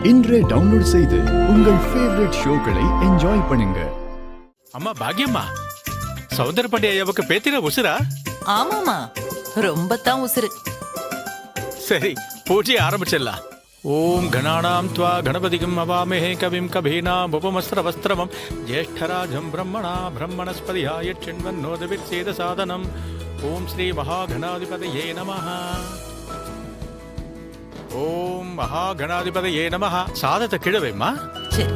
இன்றே டவுன்லோட் செய்து உங்கள் ஃபேவரட் ஷோக்களை என்ஜாய் பண்ணுங்க. அம்மா பாக்யம்மா, சௌந்தரபாண்டி ஐயாவுக்கு பேத்திர உசுரா? ஆமாமா, ரொம்ப தான் உசுரு. சரி, பூஜை ஆரம்பிச்சிடலாம். ஓம் கணானாம் த்வா கணபதிகம் அவாமஹே கவிம் கபீனாம் உபமஸ்திர வஸ்திரமம் ஜேஷ்டராஜம் பிரம்மணா பிரம்மணஸ்பதியாய சின்வன்னோதவிர்சேத சாதனம். ஓம் ஸ்ரீ மகாகணாதிபதயே நமஹ. ஓம் மகாகணாதிபதயே நமஹ. சாதத்தை கிழவைம்மா. சரி.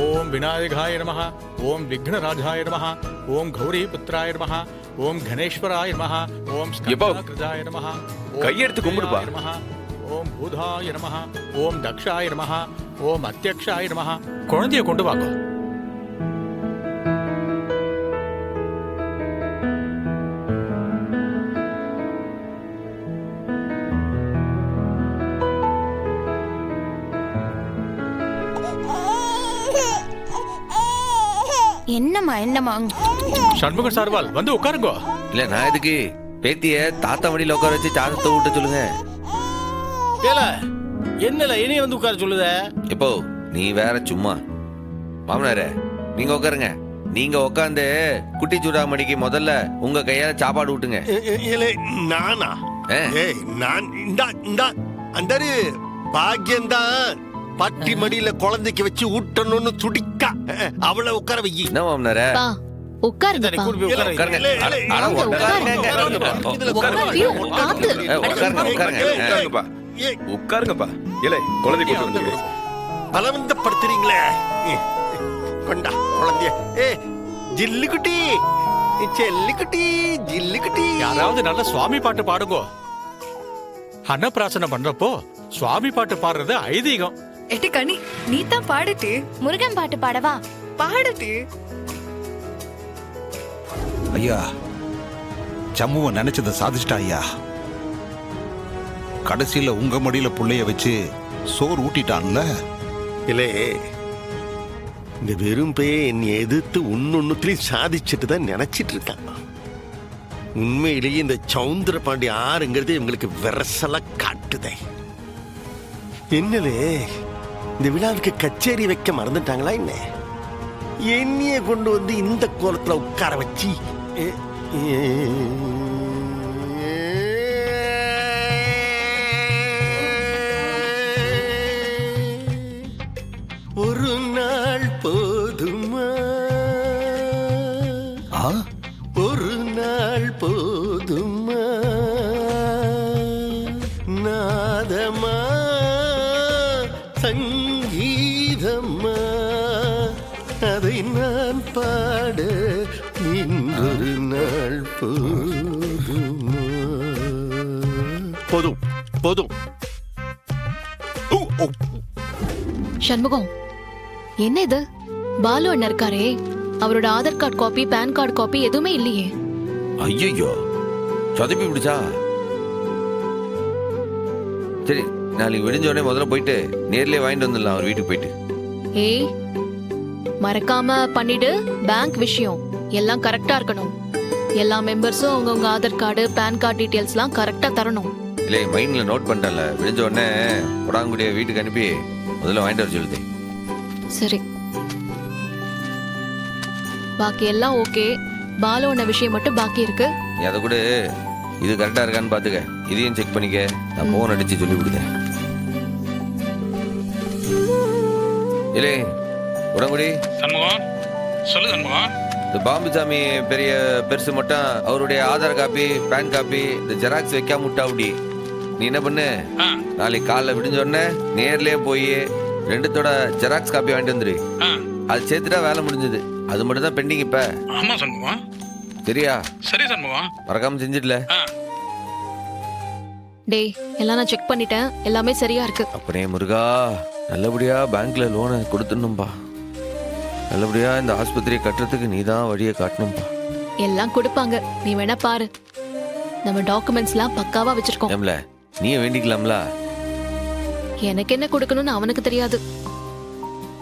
ஓம் விநாயகாய நமஹ. ஓம் விக்னராஜாய நமஹ. ஓம் கௌரி புத்திராய நமஹ. ஓம் கணேஸ்வராய நமஹ. ஓம் ஸ்கந்தாகிருதாய நமஹ. கையெடுத்து கும்பிடுப்பா. ஓம் பூதாய நமஹ. ஓம் தக்ஷாய நமஹ. ஓம் அத்தியக்ஷாய நமஹ. குழந்தைய கொண்டு வாங்க. என்னம்மா சண்முக சார்வால் வந்து உட்காருங்க. இல்ல நான் எதுக்கு பேத்திய தாத்தா வண்டியில உட்கார வச்சு சாதத்தை விட்டு சொல்லுங்க. என்னல இனி வந்து உட்கார சொல்லுத? இப்போ நீ வேற சும்மா. மாமனாரே நீங்க உட்காருங்க. நீங்க உட்காந்து குட்டி சூடாமணிக்கு முதல்ல உங்க கையால சாப்பாடு விட்டுங்க. நானா? ஆ. ஏய் நான் அந்த பாக்கியம்தான் பட்டி மடியில குழந்தைக்கு வச்சு ஊட்டணும்னு துடிக்கா. அவளை உட்கார வை. என்ன மாமனாரே? உட்காருங்க. உட்காருங்க. அட உட்காருங்க. உட்காருங்கப்பா. இலை குழந்தை கூட்டு வந்து பலவந்தப்படுத்துறீங்களே. கொண்டா குழந்தைய. ஏ ஜில்லுக்குட்டி, செல்லுக்குட்டி, ஜில்லுக்குட்டி. யாராவது நல்ல சுவாமி பாட்டு பாடுங்க. அன்னப்பிராசனை பண்றப்போ சுவாமி பாட்டு பாடுறது ஐதீகம். எட்டி கனி, நீ தான் பாடுட்டு. முருகன் பாட்டு பாடவா? பாடுட்டு. ஐயா, சம்முவ நினைச்சதை சாதிச்சிட்டா ஐயா. கடைசியில உங்க மடியில புள்ளைய வச்சு சோறு ஊட்டிட்டான்ல. இல்லே, இந்த வெறும் பைய என்னை எதிர்த்து ஒன்னொன்னுத்திலையும் சாதிச்சுட்டு தான் நினைச்சிட்டு இருக்கான். உண்மையிலேயே இந்த சௌந்தரபாண்டி ஆறுங்கிறது இவங்களுக்கு விரசலா காட்டுதே. என்னலே, இந்த விழாவுக்கு கச்சேரி வைக்க மறந்துட்டாங்களா என்ன? என்னைய கொண்டு வந்து இந்த கோலத்துல உட்கார வச்சு ஒரு நாள் போதுமா, ஒரு நாள் போதுமா, நாதமா சங்கீதமா, அதை நான் பாட இன்றொரு நாள் போதுமா. போதும் போதும். சண்முகம், என்ன இது? பாலு அண்ணன் இருக்காரே, அவரோட Aadhaar card copy, PAN card copy எதுவுமே இல்லையே. ஐயோ, சொதப்பி பிடிச்சா. சரி, நாளைக்கு விடிஞ்ச உடனே முதல்ல போயிட்டு நேர்லயே வாங்கிட்டு வந்துடலாம் அவர் வீட்டுக்கு போயிட்டு. ஏய், மறக்காம பண்ணிடு. பேங்க் விஷயம் எல்லாம் கரெக்டா இருக்கணும். எல்லா மெம்பர்ஸும் அவங்கவுங்க ஆதார் கார்டு, பேன் கார்டு டீடைல்ஸ்லாம் கரெக்டா தரணும். இல்லை, மைண்ட்ல நோட் பண்ணிட்டேன்ல. விடிஞ்ச உடனே உடாங்குடிய வீட்டுக்கு அனுப்பி முதல்ல வாங்கிட்டு வர சொல்லுது. சரி, பாக்கி எல்லாம் ஓகே. பாலு அண்ணன் விஷயம் மட்டும் பாக்கி இருக்கு. நீ அதை கூட இது கரெக்டா இருக்கான்னு பாத்துக்க. இதையும் செக் பண்ணிக்க. நான் போன் அடிச்சு சொல்லி கொடுத்தேன். இல்லை உடங்குடி சண்முகம், சொல்லு சண்முகம். இந்த பாம்பு சாமி பெரிய பெருசு மட்டும் அவருடைய ஆதார் காப்பி, பேன் காப்பி, இந்த ஜெராக்ஸ் வைக்காம விட்டா அப்படி. நீ என்ன பண்ணு, நாளைக்கு காலைல விடிஞ்ச உடனே நேர்லயே போய் ரெண்டுத்தோட ஜெராக்ஸ் காப்பி வாங்கிட்டு வந்துரு. அது சேர்த்துட்டா வேலை முடிஞ்சது. அது மட்டும் தான் பெண்டிங் இப்ப. ஆமா சண்முகம். சரியா? சரி சண்முகம், மறக்காம செஞ்சிடல. டேய், எல்லாம் நான் செக் பண்ணிட்டேன், எல்லாமே சரியா இருக்கு. அப்படியே முருகா, நல்லபடியா பேங்க்ல லோனை கொடுத்துடணும்பா. நல்லபடியா இந்த ஆஸ்பத்திரியை கட்டுறதுக்கு நீ தான் வழியை காட்டணும்பா. எல்லாம் கொடுப்பாங்க, நீ வேணா பாரு. நம்ம டாக்குமெண்ட்ஸ்லாம் பக்காவா வச்சிருக்கோம். ஏம்ல, நீயே வேண்டிக்கலாம்ல. எனக்கு என்ன கொடுக்கணும்னு அவனுக்கு தெரியாது.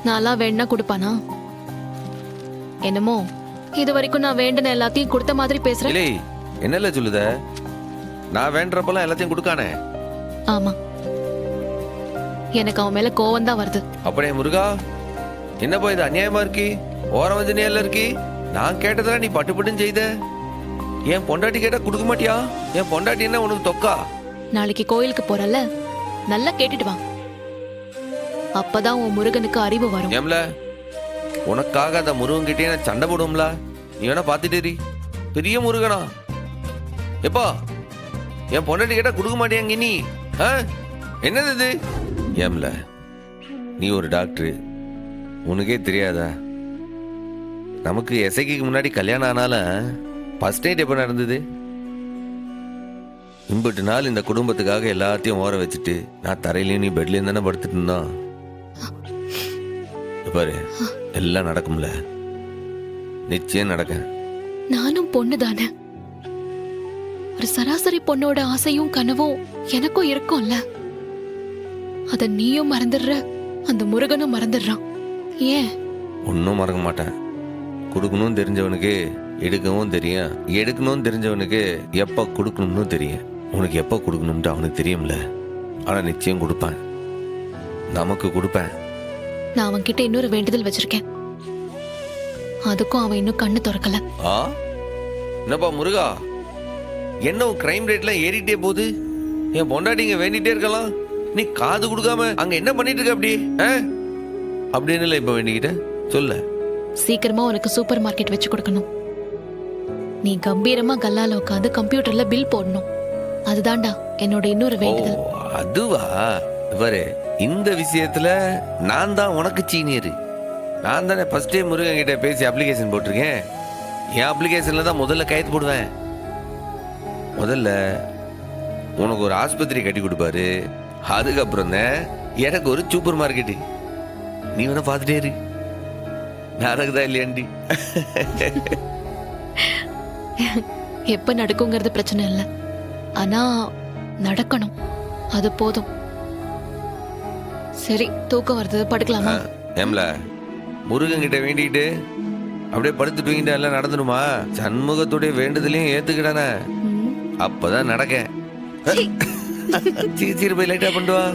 நான்லாம் வேணா கொடுப்பானா? என்னமோ இது வரைக்கும் நான் வேண்டின எல்லாத்தையும் கொடுத்த மாதிரி பேசுறேன். இல்லை, என்னல சொல்லுத? நான் வேண்டறப்பலாம் எல்லாத்தையும் கொடுக்கானே. ஆமா, எனக்கு அவன் மேல கோவம் தான் வருது. அப்படியே முருகா, என்னப்பா இது அநியாயமா இருக்கி? ஓரம் வந்து நேரில் இருக்கி? நான் கேட்டதெல்லாம் நீ பட்டுப்பட்டுன்னு செய்த. என் பொண்டாட்டி கேட்டா கொடுக்க மாட்டியா? என் பொண்டாட்டி என்ன உனக்கு தொக்கா? நாளைக்கு கோயிலுக்கு போறல, நல்லா கேட்டுட்டு வா. அப்பதான் உன் முருகனுக்கு அறிவு வரும். ஏம்ல, உனக்காக அந்த முருகன் கிட்டே நான் சண்டை போடுவோம்ல. நீ வேணா பாத்துட்டேரி, பெரிய முருகனா. எப்பா என் பொண்டாட்டி கேட்டா கொடுக்க மாட்டியாங்க நீ? என்னது இது? ஏம்ல, நீ ஒரு டாக்டர், உனக்கே தெரியாதா? நமக்கு எசைக்கு முன்னாடி கல்யாணம் ஆனாலும் ஃபர்ஸ்ட் நைட் எப்போ நடந்தது? இம்பட்டு நாள் இந்த குடும்பத்துக்காக எல்லாத்தையும் ஓர வச்சுட்டு நான் தரையிலையும் நீ பெட்லையும் தானே படுத்துட்டு இருந்தான். பாரு, எல்லாம் நடக்கும்ல, நிச்சயம் நடக்க. நானும் பொண்ணு தானே. ஒரு சராசரி பொண்ணோட ஆசையும் கனவும் எனக்கும் இருக்கும்ல. அத நீயும் மறந்துடுற, அந்த முருகனும் மறந்துடுறான். ஏன்? ஒன்றும் மறக்க மாட்டேன். கொடுக்கணும்னு தெரிஞ்சவனுக்கு எடுக்கவும் தெரியும், எடுக்கணும்னு தெரிஞ்சவனுக்கு எப்போ கொடுக்கணும்னு தெரியும். உனக்கு எப்போ கொடுக்கணும்ட்டு அவனுக்கு தெரியும்ல. ஆனால் நிச்சயம் கொடுப்பேன், நமக்கு கொடுப்பேன். நான் அவன் கிட்ட இன்னொரு வேண்டுதல் வச்சிருக்கேன். அதுக்கும் அவன் இன்னும் கண்ணு திறக்கல. என்னப்பா முருகா, என்ன கிரைம் ரேட்லாம் ஏறிட்டே போகுது? என் பொண்டாட்டிங்க வேண்டிட்டே இருக்கலாம், நீ காது கொடுக்காம அங்க என்ன பண்ணிட்டு இருக்க? அப்படி அப்படின்னு இல்லை. இப்ப வேண்டிக்கிட்ட சொல்ல, சீக்கிரமா உனக்கு சூப்பர் மார்க்கெட் வச்சு கொடுக்கணும். நீ கம்பீரமா கல்லால உட்காந்து கம்ப்யூட்டர்ல பில் போடணும். அதுதான்டா என்னோட இன்னொரு வேண்டுதல். அதுவா? பாரு, இந்த விஷயத்துல நான் தான் உனக்கு சீனியர். நான் தானே ஃபர்ஸ்ட் டைம் முருகன் கிட்ட பேசி அப்ளிகேஷன் போட்டிருக்கேன். என் அப்ளிகேஷன்ல தான் முதல்ல கையெழுத்து போடுவேன். முதல்ல உனக்கு ஒரு ஆஸ்பத்திரி கட்டி கொடுப்பாரு, அதுக்கப்புறம் தான் எனக்கு ஒரு சூப்பர் மார்க்கெட்டு. நீ வேணா பார்த்துட்டே இரு, நடக்குதா இல்லையாண்டி? எப்ப நடக்குங்கிறது பிரச்சனை இல்லை, ஆனா நடக்கணும், அது போதும். சரி, தூக்கம் வருது, படுக்கலாமா? ஏம்ல, முருகன் கிட்ட வேண்டிக்கிட்டு அப்படியே படுத்து தூங்கிட்டா எல்லாம் நடந்துடுமா? சண்முகத்துடைய வேண்டுதலையும் ஏத்துக்கிட்டானே, அப்பதான் நடக்க. சீக்கிரம் போய் லைட்டா பண்ணிட்டு வா.